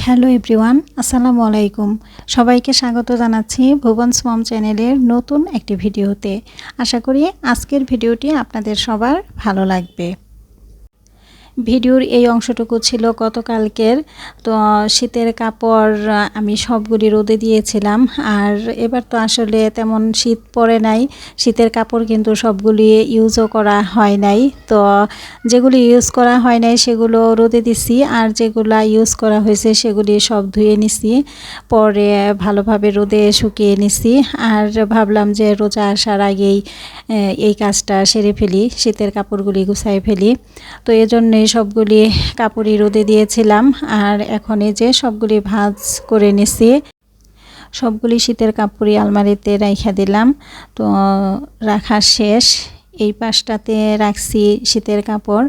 Hello everyone, আসসালামু আলাইকুম। সবাইকে স্বাগত জানাচ্ছি ভুবনস মম চ্যানেলের নতুন একটি ভিডিওতে। আশা করি আজকের ভিডিওটি আপনাদের সবার ভালো লাগবে। ভিডিওর এই অংশটুকু ছিল গতকালকের। তো শীতের কাপড় আমি সবগুলি রোদে দিয়েছিলাম। আর এবার তো আসলে তেমন শীত পড়ে নাই, শীতের কাপড় কিন্তু সবগুলি ইউজও করা হয় নাই। তো যেগুলি ইউজ করা হয় নাই সেগুলো রোদে দিছি, আর যেগুলা ইউজ করা হয়েছে সেগুলি সব ধুয়ে নিছি, পরে ভালোভাবে রোদে শুকিয়ে নিছি। আর ভাবলাম যে রোজা আসার আগেই এই কাজটা সেরে ফেলি, শীতের কাপড়গুলি গুছাই ফেলি। তো এজন্যই সবগুলি কাপড়ই রোদে দিয়েছিলাম। আর এখন এই যে সবগুলি ভাঁজ করে নিছি, সবগুলি শীতের কাপড়ই আলমারিতে রাইখা দিলাম। তো রাখা শেষ। এই পাশটাতে রাখছি শীতের কাপড়,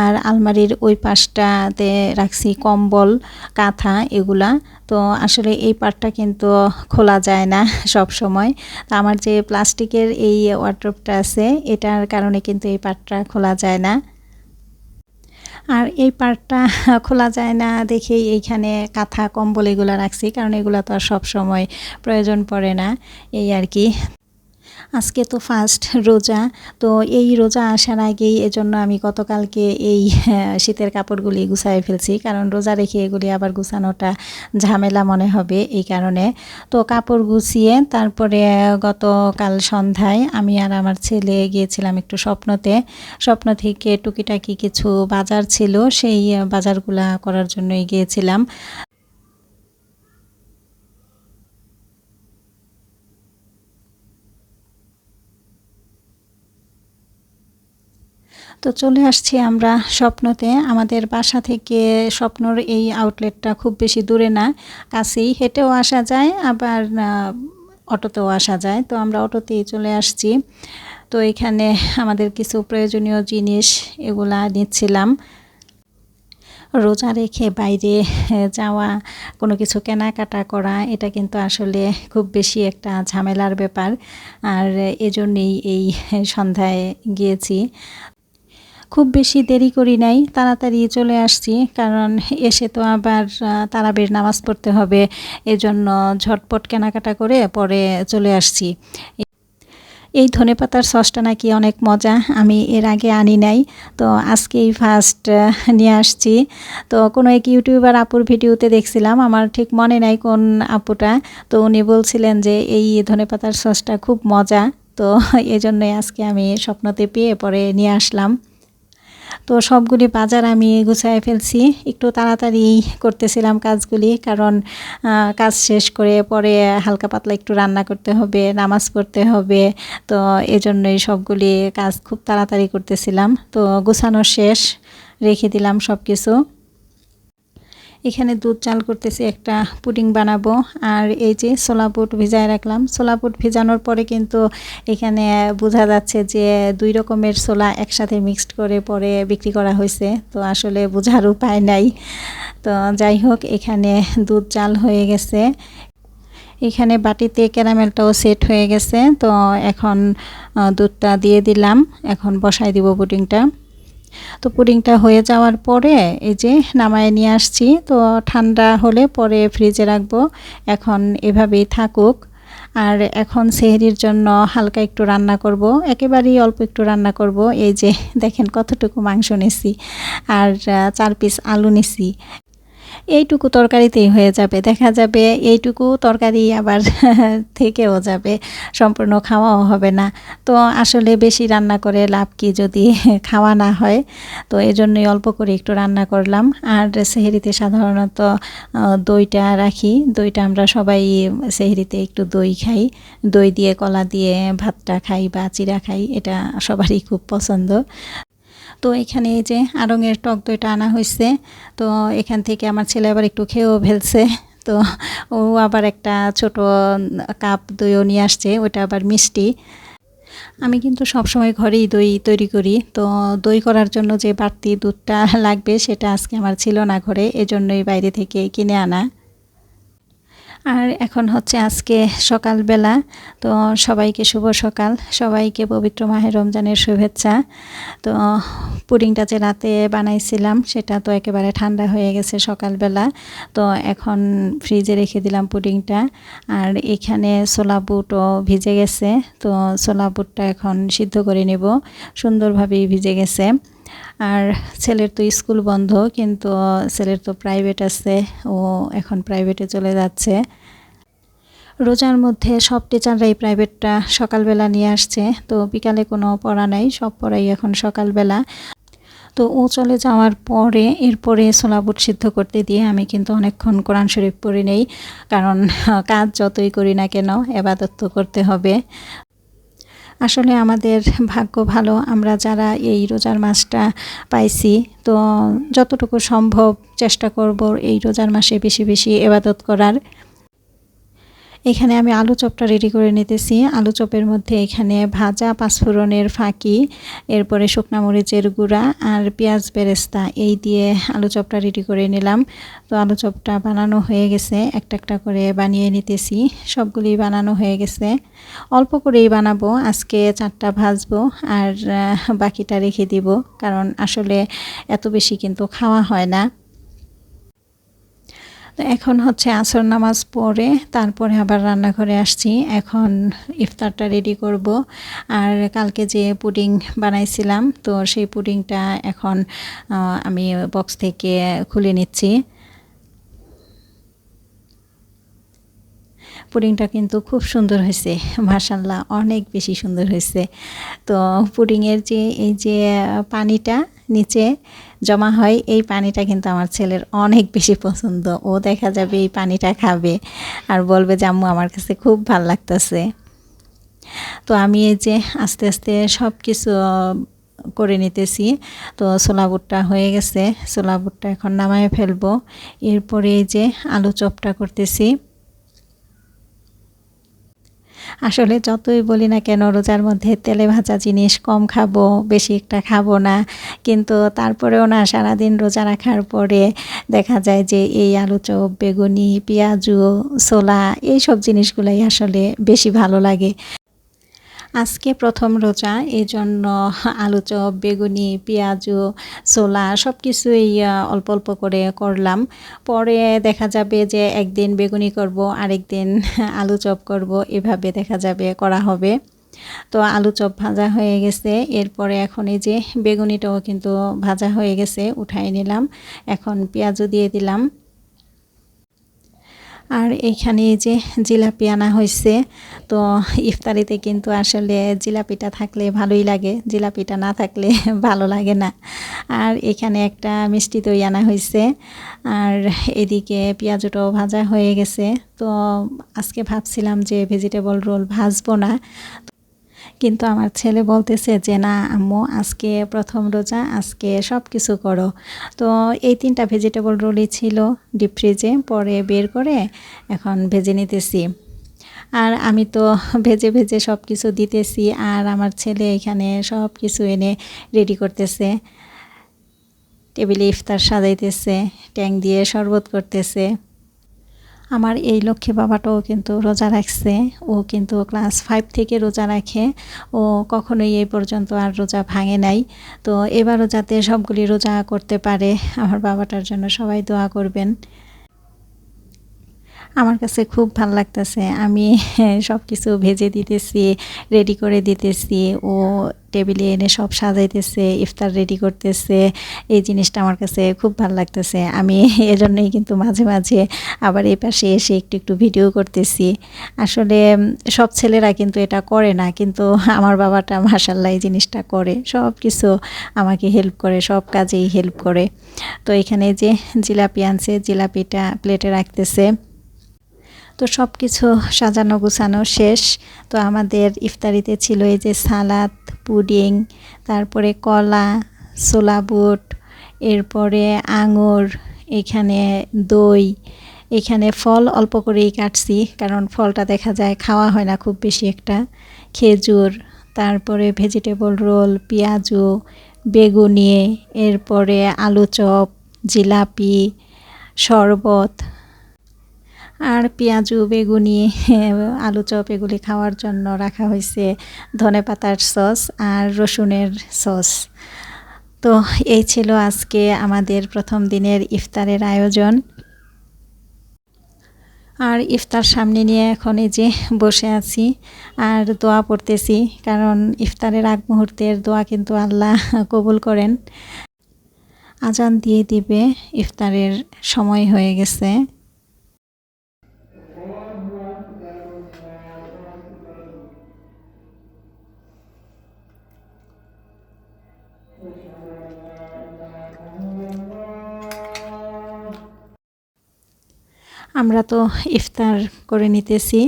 আর আলমারির ওই পাশটাতে রাখছি কম্বল, কাঁথা এগুলা। তো আসলে এই পাটটা কিন্তু খোলা যায় না সব সময়। তো আমার যে প্লাস্টিকের এই ওয়ার্ড্রোবটা আছে, এটার কারণে কিন্তু এই পাটটা খোলা যায় না। আর এই পার্টটা খোলা যায় না দেখেই এইখানে কাঁথা কম্বল এগুলো রাখছি, কারণ এগুলো তো আর সব সময় প্রয়োজন পড়ে না, এই আর কি। আজকে তো ফার্স্ট রোজা, তো এই রোজা আসার আগেই এজন্য আমি গতকালকে এই শীতের কাপড়গুলি গুছাই ফেলছি, কারণ রোজা রেখে এগুলি আবার গুছানোটা ঝামেলা মনে হবে, এই কারণে। তো কাপড় গুছিয়ে তারপরে গতকাল সন্ধ্যায় আমি আর আমার ছেলে গিয়েছিলাম একটু স্বপ্ন থেকে টুকিটাকি কিছু বাজার ছিল, সেই বাজারগুলা করার জন্যই গিয়েছিলাম। তো চলে আসছি আমরা স্বপ্নতে। আমাদের বাসা থেকে স্বপ্নর এই আউটলেটটা খুব বেশি দূরে না, কাছেই, হেঁটেও আসা যায়, আবার অটোতেও আসা যায়। তো আমরা অটোতেই চলে আসছি। তো এখানে আমাদের কিছু প্রয়োজনীয় জিনিস এগুলা নিচ্ছিলাম। রোজা রেখে বাইরে যাওয়া, কোনো কিছু কেনাকাটা করা, এটা কিন্তু আসলে খুব বেশি একটা ঝামেলার ব্যাপার। আর এজন্যই এই সন্ধ্যায় গিয়েছি। খুব বেশি দেরি করি নাই, তাড়াতাড়ি চলে আসছি, কারণ এসে তো আবার তারাবির নামাজ পড়তে হবে, এজন্য ঝটপট কেনাকাটা করে পরে চলে আসছি। এই ধনেপাতার সসটা নাকি অনেক মজা, আমি এর আগে আনি নাই, তো আজকেই ফার্স্ট নিয়ে আসছি। তো কোনো এক ইউটিউবার আপুর ভিডিওতে দেখছিলাম, আমার ঠিক মনে নাই কোন আপুটা, তো উনি বলছিলেন যে এই ধনেপাতার সসটা খুব মজা। তো এজন্যই আজকে আমি স্বপ্নতে পেয়ে পরে নিয়ে আসলাম। তো সবগুলি বাজার আমি গুছায় ফেলছি, একটু তাড়াতাড়ি করতেছিলাম কাজগুলি, কারণ কাজ শেষ করে পরে হালকা পাতলা একটু রান্না করতে হবে, নামাজ পড়তে হবে। তো এজন্যই সবগুলি কাজ খুব তাড়াতাড়ি করতেছিলাম। তো গোছানো শেষ, রেখে দিলাম সব কিছু। এখানে দুধ চাল করতেছি, একটা পুডিং বানাবো। আর এই যে ছোলা বুট ভিজায় রাখলাম। ছোলা বুট ভিজানোর পরে কিন্তু এখানে বোঝা যাচ্ছে যে 2 রকমের ছোলা একসাথে মিক্সড করে পরে বিক্রি করা হয়েছে। তো আসলে বোঝার উপায় নাই। তো যাই হোক, এখানে দুধ চাল হয়ে গেছে। এখানে বাটিতে ক্যারামেলটাও সেট হয়ে গেছে। তো এখন দুধটা দিয়ে দিলাম, এখন বসাই দিব পুডিংটা। তো পুডিংটা হয়ে যাওয়ার পরে এই যে নামায় নিয়ে আসছি। তো ঠান্ডা হলে পরে ফ্রিজে রাখবো, এখন এভাবেই থাকুক। আর এখন সেহরির জন্য হালকা একটু রান্না করব, একেবারেই অল্প একটু রান্না করব। এই যে দেখেন কতটুকু মাংস নিছি, আর 4 পিস আলু নিছি। এইটুকু তরকারিতেই হয়ে যাবে, দেখা যাবে এইটুকু তরকারি আবার থেকেও যাবে, সম্পূর্ণ খাওয়াও হবে না। তো আসলে বেশি রান্না করে লাভ কি যদি খাওয়া না হয়। তো এজন্যই অল্প করে একটু রান্না করলাম। আর সেহরিতে সাধারণত দইটা রাখি, দইটা আমরা সবাই সেহরিতে একটু দই খাই, দই দিয়ে কলা দিয়ে ভাতটা খাই বা চিড়া খাই, এটা সবারই খুব পছন্দ। তো এখানে এই যে আড়ঙের টক দইটা আনা হয়েছে। তো এখান থেকে আমার ছেলে আবার একটু খেয়েও ফেলছে। তো ও আবার একটা ছোট কাপ দইও নিয়ে আসছে, ওটা আবার মিষ্টি। আমি কিন্তু সবসময় ঘরেই দই তৈরি করি। তো দই করার জন্য যে বাড়তি দুধটা লাগবে সেটা আজকে আমার ছিল না ঘরে, এজন্যই বাইরে থেকে কিনে আনা। আর এখন হচ্ছে আজকে সকালবেলা। তো সবাইকে শুভ সকাল, সবাইকে পবিত্র মাহে রমজানের শুভেচ্ছা। তো পুডিংটা যে রাতে বানাইছিলাম সেটা তো একেবারে ঠান্ডা হয়ে গেছে সকালবেলা। তো এখন ফ্রিজে রেখে দিলাম পুডিংটা। আর এখানে ছোলা বুটও ভিজে গেছে, তো ছোলা বুটটা এখন সিদ্ধ করে নেব। সুন্দরভাবেই ভিজে গেছে। আর ছেলের তো স্কুল বন্ধ, কিন্তু ছেলের তো প্রাইভেট আছে, ও এখন প্রাইভেটে চলে যাচ্ছে। রোজার মধ্যে সব টিচাররাই প্রাইভেটটা সকালবেলা নিয়ে আসছে, তো বিকালে কোনো পড়া নাই, সব পড়াই এখন সকালবেলা। তো ও চলে যাওয়ার পরে এরপরে ছোলা বুট সিদ্ধ করতে দিয়ে আমি কিন্তু অনেকক্ষণ কোরআন শরীফ পড়ে নেই, কারণ কাজ যতই করি না কেন ইবাদত তো করতে হবে। আসলে আমাদের ভাগ্য ভালো, আমরা যারা এই রোজার মাসটা পাইছি, তো যতটুকু সম্ভব চেষ্টা করব এই রোজার মাসে বেশি বেশি ইবাদত করার। এখানে আমি আলু চপটা রেডি করে নিতেছি। আলু চপের মধ্যে এখানে ভাজা পাঁচফোড়নের ফাঁকি, এরপরে শুকনা মরিচের গুঁড়া আর পেঁয়াজ বেরেস্তা এই দিয়ে আলু চপটা রেডি করে নিলাম। তো আলু চপটা বানানো হয়ে গেছে, একটা একটা করে বানিয়ে নিতেছি। সবগুলি বানানো হয়ে গেছে, অল্প করেই বানাবো, আজকে 4টা ভাজবো আর বাকিটা রেখে দিব, কারণ আসলে এত বেশি কিন্তু খাওয়া হয় না। তো এখন হচ্ছে আসর নামাজ পড়ে তারপরে আবার রান্নাঘরে আসছি, এখন ইফতারটা রেডি করব। আর কালকে যে পুডিং বানাইছিলাম, তো সেই পুডিংটা এখন আমি বক্স থেকে খুলে নিচ্ছি। পুডিংটা কিন্তু খুব সুন্দর হয়েছে, মাশাআল্লাহ অনেক বেশি সুন্দর হয়েছে। তো পুডিংয়ের যে এই যে পানিটা নিচে জমা হয়, এই পানিটা কিন্তু আমার ছেলের অনেক বেশি পছন্দ। ও দেখা যাবে এই পানিটা খাবে আর বলবে যে আম্মু আমার কাছে খুব ভালো লাগতেছে। তো আমি এই যে আস্তে আস্তে সব কিছু করে নিতেছি। তো ছোলা বুটটা হয়ে গেছে, ছোলা বুটটা এখন নামায়ে ফেলবো। এরপরে এই যে আলু চপটা করতেছি। আসলে যতই বলি না কেন রোজার মধ্যে তেলে ভাজা জিনিস কম খাবো, বেশি একটা খাবো না, কিন্তু তারপরেও না সারাদিন রোজা রাখার পরে দেখা যায় যে এই আলু চপ, বেগুনি, পেঁয়াজু, ছোলা এইসব জিনিসগুলাই আসলে বেশি ভালো লাগে। আজকে প্রথম রোজা, এই জন্য আলু চপ, বেগুনি, পেঁয়াজু, ছোলা সব কিছুই অল্প অল্প করে করলাম। পরে দেখা যাবে যে একদিন বেগুনি করব, আরেকদিন আলু চপ করব, এভাবে দেখা যাবে করা হবে। তো আলু চপ ভাজা হয়ে গেছে, এরপরে এখন এই যে বেগুনিটাও কিন্তু ভাজা হয়ে গেছে, উঠাই নিলাম। এখন পেঁয়াজও দিয়ে দিলাম। আর এইখানে এই যে জিলাপি আনা হয়েছে। তো ইফতারিতে কিন্তু আসলে জিলাপিটা থাকলে ভালোই লাগে, জিলাপিটা না থাকলে ভালো লাগে না। আর এখানে একটা মিষ্টি দই আনা হয়েছে। আর এদিকে পেঁয়াজটাও ভাজা হয়ে গেছে। তো আজকে ভাবছিলাম যে ভেজিটেবল রোল ভাজবো না, কিন্তু আমার ছেলে বলতেছে যে না আম্মু আজকে প্রথম রোজা, আজকে সব কিছু করো। তো এই 3টা ভেজিটেবল রোলই ছিল ডিপ ফ্রিজে, পরে বের করে এখন ভেজে নিতেছি। আর আমি তো ভেজে ভেজে সব কিছু দিতেছি, আর আমার ছেলে এখানে সব কিছু এনে রেডি করতেছে, টেবিলে ইফতার সাজাইতেছে, ট্যাং দিয়ে শরবত করতেছে। আমার এই লক্ষ্মী বাবাটাও কিন্তু রোজা রাখছে, ও কিন্তু ক্লাস 5 থেকে রোজা রাখে, ও কখনোই এই পর্যন্ত আর রোজা ভাঙে নাই। তো এবারও যাতে সবগুলি রোজা করতে পারে, আমার বাবাটার জন্য সবাই দোয়া করবেন। আমার কাছে খুব ভালো লাগতেছে, আমি সব কিছু ভেজে দিতেছি, রেডি করে দিতেছি, ও টেবিলে এনে সব সাজাইতেছে, ইফতার রেডি করতেছে। এই জিনিসটা আমার কাছে খুব ভালো লাগতেছে। আমি এজন্যই কিন্তু মাঝে মাঝে আবার এই পাশে এসে একটু একটু ভিডিও করতেছি। আসলে সব ছেলেরা কিন্তু এটা করে না, কিন্তু আমার বাবাটা মাশাআল্লাহ এই জিনিসটা করে, সব কিছু আমাকে হেল্প করে, সব কাজেই হেল্প করে। তো এখানে যে জিলাপি আনছে, জিলাপিটা প্লেটে রাখতেছে। তো সব কিছু সাজানো গুছানো শেষ। তো আমাদের ইফতারিতে ছিল এই যে সালাদ, পুডিং, তারপরে কলা, ছোলা বুট, এরপরে আঙুর, এখানে দই, এখানে ফল অল্প করেই কাটছি, কারণ ফলটা দেখা যায় খাওয়া হয় না খুব বেশি একটা, খেজুর, তারপরে ভেজিটেবল রোল, পেঁয়াজু, বেগুনি, এরপরে আলু চপ, জিলাপি, শরবত। আর পেঁয়াজু বেগুনি আলু চপ এগুলি খাওয়ার জন্য রাখা হয়েছে ধনেপাতার সস আর রসুনের সস। তো এই ছিল আজকে আমাদের প্রথম দিনের ইফতারের আয়োজন। আর ইফতার সামনে নিয়ে এখন এই যে বসে আছি আর দোয়া পড়তেছি, কারণ ইফতারের আগ মুহূর্তের দোয়া কিন্তু আল্লাহ কবুল করেন। আজান দিয়ে দিবে, ইফতারের সময় হয়ে গেছে। আমরা তো ইফতার করে নিতেছি।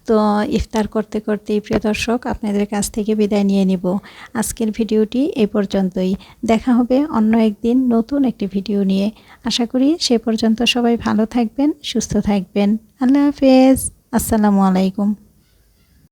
তো ইফতার করতে করতেই প্রিয় দর্শক আপনাদের কাছ থেকে বিদায় নিয়ে নিব। আজকের ভিডিওটি এই পর্যন্তই। দেখা হবে অন্য একদিন নতুন একটি ভিডিও নিয়ে। আশা করি সে পর্যন্ত সবাই ভালো থাকবেন, সুস্থ থাকবেন। আল্লাহ হাফেজ। আসসালামু আলাইকুম।